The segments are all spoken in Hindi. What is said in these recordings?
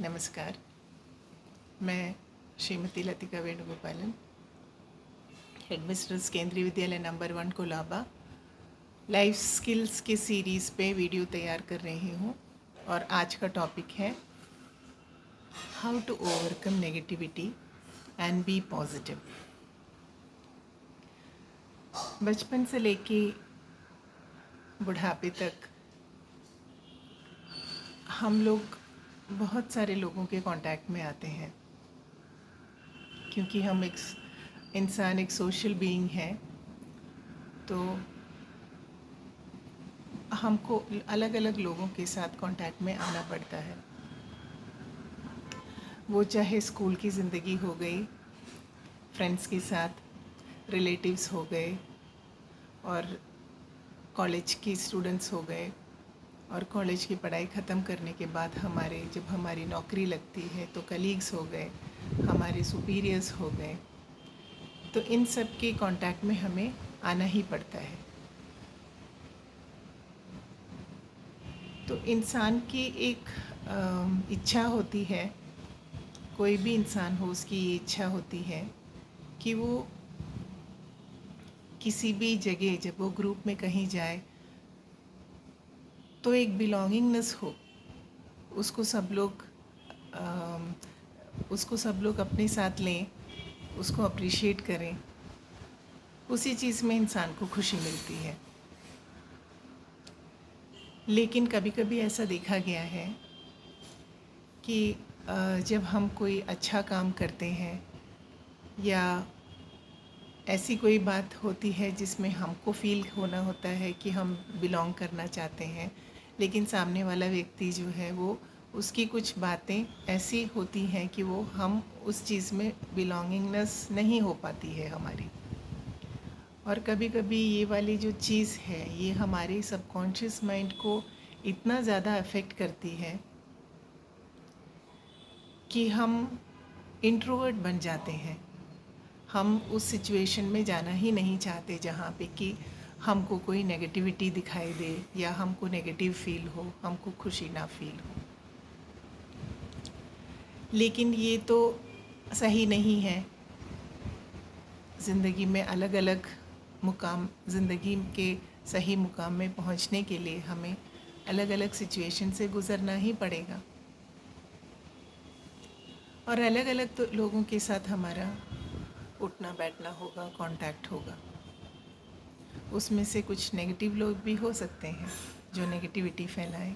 नमस्कार। मैं Shrimati Latika Venugopalan, headmistress Kendriya Vidyalaya number 1 Colaba, life skills के सीरीज़ पे वीडियो तैयार कर रही हूँ। और आज का टॉपिक है how to overcome negativity and be positive. बचपन से लेके बुढ़ापे तक हम लोग बहुत सारे लोगों के कांटेक्ट में आते हैं, क्योंकि हम इंसान एक सोशल बीइंग है। तो हमको अलग अलग लोगों के साथ कांटेक्ट में आना पड़ता है। वो चाहे स्कूल की ज़िंदगी हो गई, फ्रेंड्स के साथ, रिलेटिव्स हो गए, और कॉलेज के स्टूडेंट्स हो गए, और कॉलेज की पढ़ाई ख़त्म करने के बाद जब हमारी नौकरी लगती है तो कलीग्स हो गए, हमारे सुपीरियर्स हो गए। तो इन सब के कांटेक्ट में हमें आना ही पड़ता है। तो इंसान की एक इच्छा होती है, कोई भी इंसान हो उसकी ये इच्छा होती है कि वो किसी भी जगह जब वो ग्रुप में कहीं जाए तो एक बिलोंगिंगनेस हो, उसको सब लोग अपने साथ लें, उसको अप्रिशिएट करें। उसी चीज़ में इंसान को खुशी मिलती है। लेकिन कभी कभी ऐसा देखा गया है कि जब हम कोई अच्छा काम करते हैं या ऐसी कोई बात होती है जिसमें हमको फ़ील होना होता है कि हम बिलोंग करना चाहते हैं, लेकिन सामने वाला व्यक्ति जो है वो उसकी कुछ बातें ऐसी होती हैं कि वो हम उस चीज़ में बिलोंगिंगनेस नहीं हो पाती है हमारी। और कभी कभी ये वाली जो चीज़ है ये हमारे सबकॉन्शियस माइंड को इतना ज़्यादा अफेक्ट करती है कि हम इंट्रोवर्ट बन जाते हैं। हम उस सिचुएशन में जाना ही नहीं चाहते जहाँ पे कि हमको कोई नेगेटिविटी दिखाई दे या हमको नेगेटिव फील हो, हमको खुशी ना फील हो। लेकिन ये तो सही नहीं है। ज़िंदगी में अलग अलग मुकाम, ज़िंदगी के सही मुकाम में पहुँचने के लिए हमें अलग अलग सिचुएशन से गुज़रना ही पड़ेगा, और अलग अलग तो लोगों के साथ हमारा उठना बैठना होगा, कांटेक्ट होगा। उसमें से कुछ नेगेटिव लोग भी हो सकते हैं जो नेगेटिविटी फैलाएं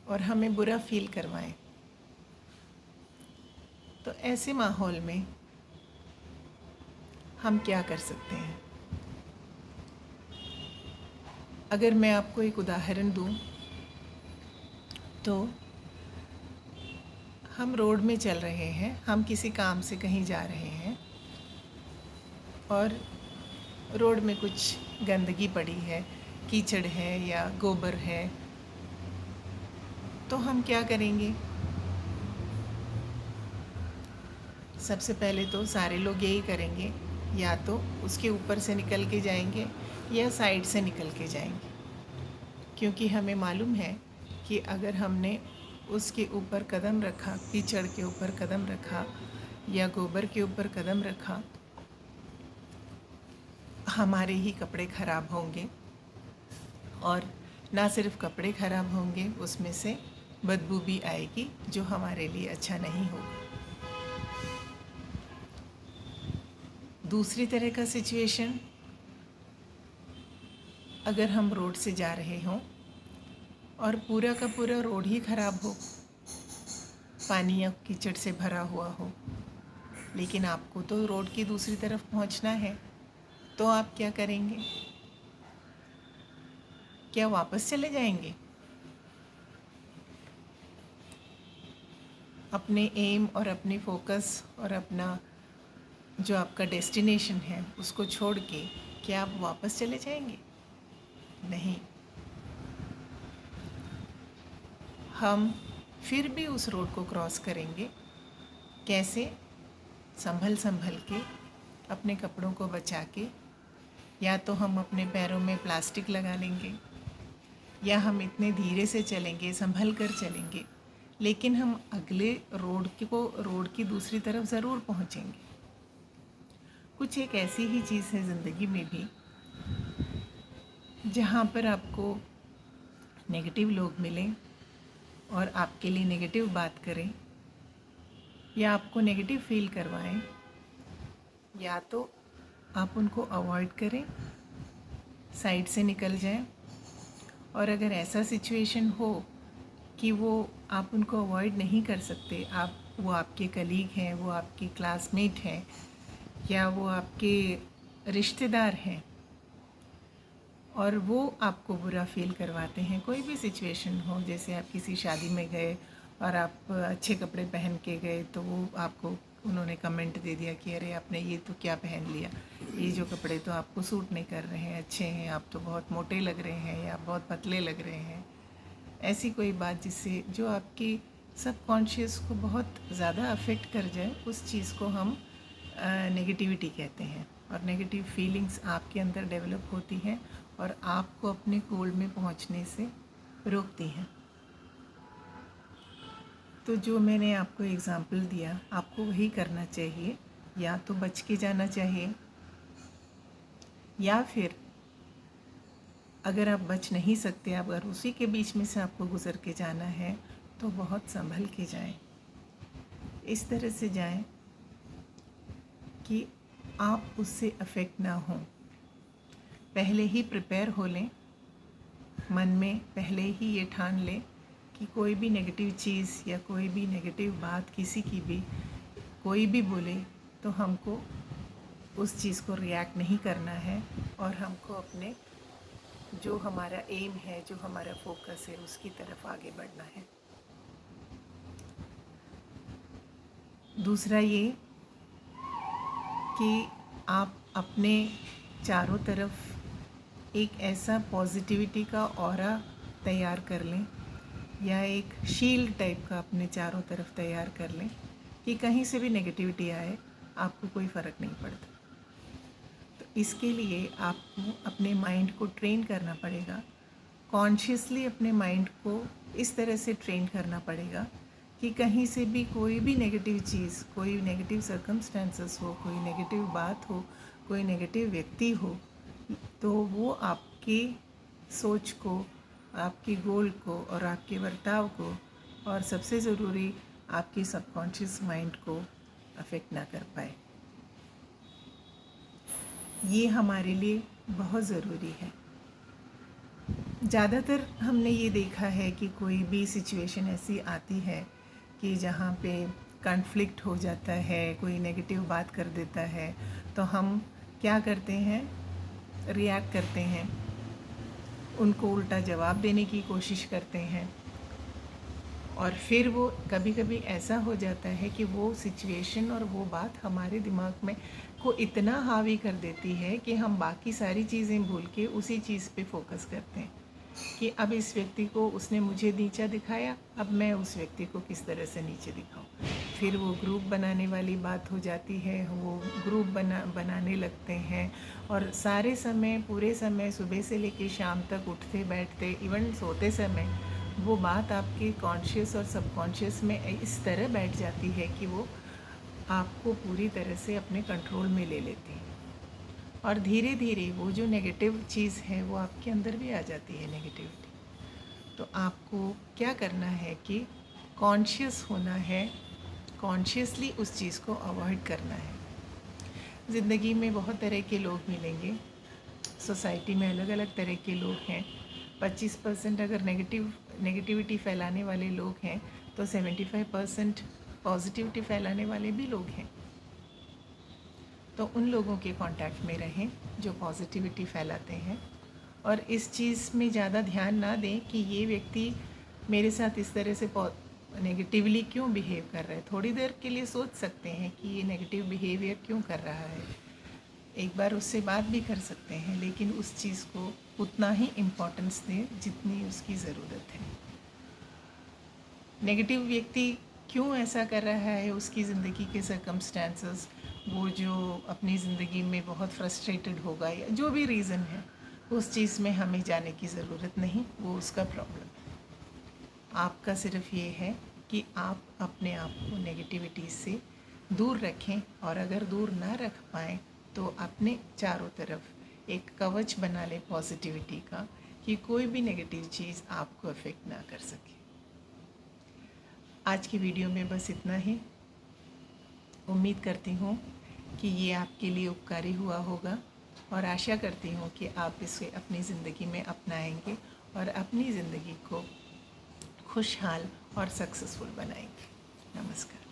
और हमें बुरा फील करवाएं। तो ऐसे माहौल में हम क्या कर सकते हैं? अगर मैं आपको एक उदाहरण दूं तो हम रोड में चल रहे हैं, हम किसी काम से कहीं जा रहे हैं और रोड में कुछ गंदगी पड़ी है, कीचड़ है या गोबर है, तो हम क्या करेंगे? सबसे पहले तो सारे लोग यही करेंगे, या तो उसके ऊपर से निकल के जाएंगे या साइड से निकल के जाएंगे, क्योंकि हमें मालूम है कि अगर हमने उसके ऊपर कदम रखा, कीचड़ के ऊपर कदम रखा या गोबर के ऊपर कदम रखा, हमारे ही कपड़े ख़राब होंगे। और ना सिर्फ कपड़े ख़राब होंगे, उसमें से बदबू भी आएगी जो हमारे लिए अच्छा नहीं होगा। दूसरी तरह का सिचुएशन, अगर हम रोड से जा रहे हों और पूरा का पूरा रोड ही ख़राब हो, पानी या कीचड़ से भरा हुआ हो, लेकिन आपको तो रोड की दूसरी तरफ पहुंचना है, तो आप क्या करेंगे? क्या वापस चले जाएंगे? अपने एम और अपनी फोकस और अपना जो आपका डेस्टिनेशन है उसको छोड़ के क्या आप वापस चले जाएंगे? नहीं। हम फिर भी उस रोड को क्रॉस करेंगे। कैसे? संभल संभल के, अपने कपड़ों को बचा के। या तो हम अपने पैरों में प्लास्टिक लगा लेंगे, या हम इतने धीरे से चलेंगे, संभल कर चलेंगे लेकिन हम अगले रोड की दूसरी तरफ ज़रूर पहुंचेंगे। कुछ एक ऐसी ही चीज़ है ज़िंदगी में भी जहाँ पर आपको नेगेटिव लोग मिलें और आपके लिए नेगेटिव बात करें या आपको नेगेटिव फील करवाएं, या तो आप उनको अवॉइड करें, साइड से निकल जाएं। और अगर ऐसा सिचुएशन हो कि वो आप उनको अवॉइड नहीं कर सकते, वो आपके कलीग हैं, वो आपके क्लासमेट हैं, या वो आपके रिश्तेदार हैं और वो आपको बुरा फील करवाते हैं, कोई भी सिचुएशन हो, जैसे आप किसी शादी में गए और आप अच्छे कपड़े पहन के गए तो वो आपको उन्होंने कमेंट दे दिया कि अरे आपने ये तो क्या पहन लिया, ये जो कपड़े तो आपको सूट नहीं कर रहे हैं, अच्छे हैं, आप तो बहुत मोटे लग रहे हैं या बहुत पतले लग रहे हैं। ऐसी कोई बात जिससे जो आपकी सबकॉन्शियस को बहुत ज़्यादा अफेक्ट कर जाए, उस चीज़ को हम नेगेटिविटी कहते हैं। और नेगेटिव फीलिंग्स आपके अंदर डेवलप होती हैं और आपको अपने गोल में पहुंचने से रोकती हैं। तो जो मैंने आपको एग्ज़ाम्पल दिया, आपको वही करना चाहिए। या तो बच के जाना चाहिए, या फिर अगर आप बच नहीं सकते, अगर उसी के बीच में से आपको गुज़र के जाना है तो बहुत संभल के जाएं। इस तरह से जाएं कि आप उससे अफेक्ट ना हों। पहले ही प्रिपेयर हो लें, मन में पहले ही ये ठान लें कि कोई भी नेगेटिव चीज़ या कोई भी नेगेटिव बात किसी की भी कोई भी बोले तो हमको उस चीज़ को रिएक्ट नहीं करना है और हमको अपने जो हमारा एम है, जो हमारा फोकस है, उसकी तरफ आगे बढ़ना है। दूसरा ये कि आप अपने चारों तरफ एक ऐसा पॉजिटिविटी का ऑरा तैयार कर लें या एक शील्ड टाइप का अपने चारों तरफ तैयार कर लें कि कहीं से भी नेगेटिविटी आए आपको कोई फ़र्क नहीं पड़ता। तो इसके लिए आपको अपने माइंड को ट्रेन करना पड़ेगा, कॉन्शियसली अपने माइंड को इस तरह से ट्रेन करना पड़ेगा कि कहीं से भी कोई भी नेगेटिव चीज़, कोई नेगेटिव सर्कमस्टेंसेस हो, कोई नेगेटिव बात हो, कोई नेगेटिव व्यक्ति हो, तो वो आपकी सोच को, आपके गोल को और आपके बर्ताव को और सबसे ज़रूरी आपके सबकॉन्शियस माइंड को अफेक्ट ना कर पाए। ये हमारे लिए बहुत ज़रूरी है। ज़्यादातर हमने ये देखा है कि कोई भी सिचुएशन ऐसी आती है कि जहाँ पे कॉन्फ्लिक्ट हो जाता है, कोई नेगेटिव बात कर देता है, तो हम क्या करते हैं, रिएक्ट करते हैं, उनको उल्टा जवाब देने की कोशिश करते हैं। और फिर वो कभी कभी ऐसा हो जाता है कि वो सिचुएशन और वो बात हमारे दिमाग में को इतना हावी कर देती है कि हम बाकी सारी चीज़ें भूल के उसी चीज़ पे फोकस करते हैं कि अब इस व्यक्ति को, उसने मुझे नीचा दिखाया, अब मैं उस व्यक्ति को किस तरह से नीचे दिखाऊं। फिर वो ग्रुप बनाने वाली बात हो जाती है, वो ग्रुप बनाने लगते हैं और सारे समय, पूरे समय, सुबह से लेकर शाम तक, उठते बैठते, इवन सोते समय वो बात आपके कॉन्शियस और सबकॉन्शियस में इस तरह बैठ जाती है कि वो आपको पूरी तरह से अपने कंट्रोल में ले लेती है और धीरे धीरे वो जो नेगेटिव चीज़ है वो आपके अंदर भी आ जाती है, नेगेटिविटी। तो आपको क्या करना है कि कॉन्शियस होना है, कॉन्शियसली उस चीज़ को अवॉइड करना है। ज़िंदगी में बहुत तरह के लोग मिलेंगे, सोसाइटी में अलग अलग तरह के लोग हैं। 25% अगर नेगेटिविटी फैलाने वाले लोग हैं तो 75% पॉजिटिविटी फैलाने वाले भी लोग हैं। तो उन लोगों के कांटेक्ट में रहें जो पॉजिटिविटी फैलाते हैं और इस चीज़ में ज़्यादा ध्यान ना दें कि ये व्यक्ति मेरे साथ इस तरह से नेगेटिवली क्यों बिहेव कर रहा है। थोड़ी देर के लिए सोच सकते हैं कि ये नेगेटिव बिहेवियर क्यों कर रहा है, एक बार उससे बात भी कर सकते हैं, लेकिन उस चीज़ को उतना ही इम्पोर्टेंस दें जितनी उसकी ज़रूरत है। नेगेटिव व्यक्ति क्यों ऐसा कर रहा है, उसकी ज़िंदगी के सर्कमस्टेंसेस, वो जो अपनी ज़िंदगी में बहुत फ्रस्ट्रेटेड होगा या जो भी रीज़न है, उस चीज़ में हमें जाने की ज़रूरत नहीं, वो उसका प्रॉब्लम है। आपका सिर्फ ये है कि आप अपने आप को नेगेटिविटी से दूर रखें, और अगर दूर ना रख पाएँ तो अपने चारों तरफ एक कवच बना लें पॉजिटिविटी का, कि कोई भी नेगेटिव चीज़ आपको अफेक्ट ना कर सके। आज की वीडियो में बस इतना ही। उम्मीद करती हूँ कि ये आपके लिए उपकारी हुआ होगा, और आशा करती हूँ कि आप इसे अपनी ज़िंदगी में अपनाएंगे और अपनी ज़िंदगी को खुशहाल और सक्सेसफुल बनाएंगे। नमस्कार।